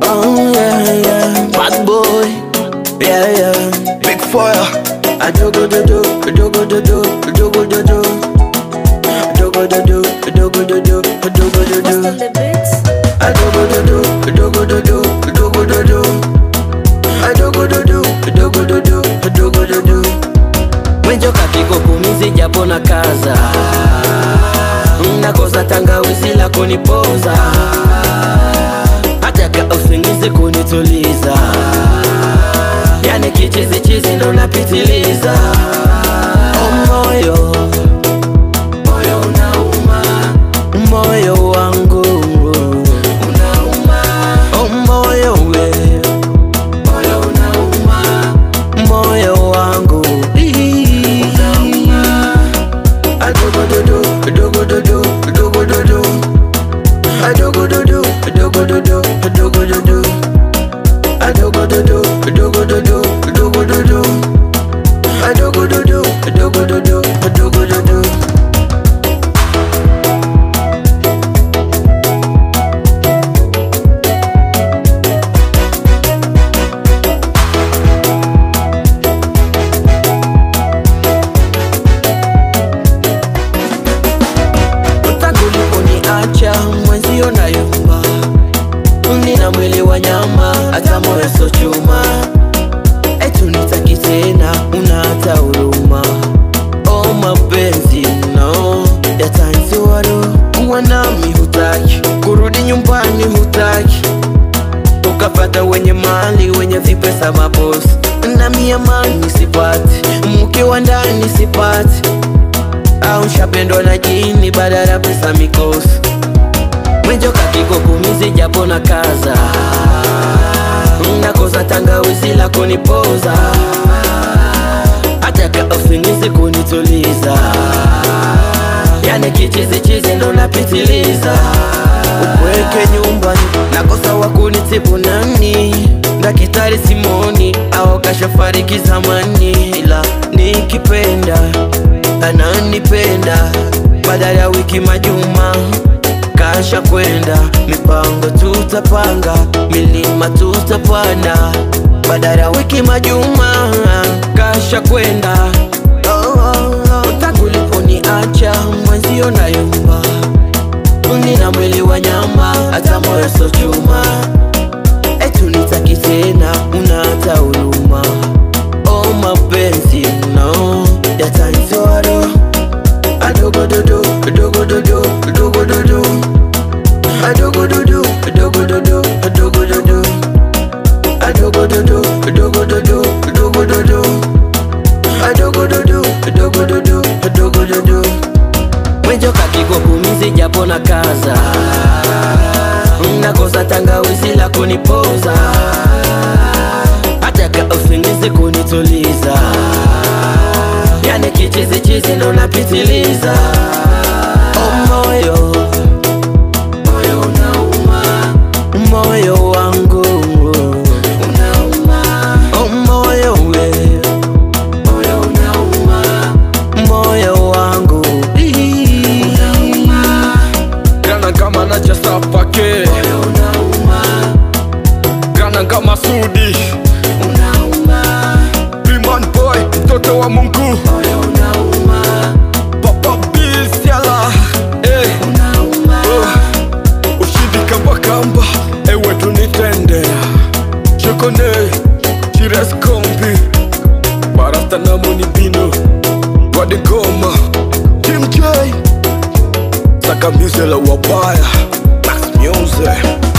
Oh yeah, yeah. Bad boy. Yeah, yeah. Big fire. I do go do do, do go do do, do go do do, do go do do, do go do do, do go do do. I do go do do, do go do do, do go do do. I do go do do, do go do do, do go do do. Mwenjo katiko kumizi japo na kaza, nakosa tangawizi la kunipoza, ataka usingizi kunituliza, yani kichizi chizi ndo napitiliza. Oh moyo, moyo unauma, moyo wangu unauma. Oh moyo we, moyo unauma, moyo wangu unauma. Adogo dodo, adogo dodo, adogo dodo, adogo dodo, adogo dodo, adogo dodo, adogo dodo, adogo dodo, adogo dodo, adogo dodo, adogo dodo, adogo dodo. Acha mwenzio na yumba, nina mwili wa nyama, hata moyo so chuma. Etu nitaki tena, una hata huruma. Oh mapenzi no, yatanisuwaru. Kuwa nami hutaki, kurudi nyumbani hutaki, ukapata wenye mali, wenye vipesa mabosi. Nami amani sipati, mke wa ndani sipati, au shapendwa na jini badala pesa mikosi. Mwenjo katiko kumizi japo na kaza, nakosa tangawizi la kunipoza, ataka usingizi kunituliza, yani kichizi chizi ndo napitiliza. Upweke nyumbani, nakosa wakunitibu nani, dakitari Simoni au kashafariki zamani. Ila nikipenda ananipenda, badala ya wiki majuma kasha kwenda. Mipango tutapanga, milima tutapanda, badala ya wiki majuma kasha kwenda. Tangu uliponiacha mwenzio na yumba, nina mwili wa nyama, hata moyo so chuma. Etu nitaki tena, una hata huruma. Oh mapenzi no, yatanisuwaru. Adogo dodo, adogo dodo, adogo dodo, adogo dodo, adogo dodo, adogo dodo, adogo dodo, adogo dodo, adogo dodo, adogo dodo, adogo dodo, adogo dodo. Mwenjo katiko kumizi japo na kaza, nakosa tangawizi la kunipoza, ataka usingizi kunituliza, yani kichizi chizi ndo napitiliza. Oh moyo, moyo unauma, moyo wangu unauma. Oh moyo we, moyo unauma, moyo wangu unauma. Kana kama nacha sapake, moyo unauma. kana kama Sudi Unauma, Piman boy, mtoto wa Mungu. moyo unauma, Papa Bisiala, unauma. ushindi kamba kamba, ewe tunitendea. Chokone, chires kombi, barasta na muni bino, wadi goma, Kim J, saka muse la wabaya, Max Music.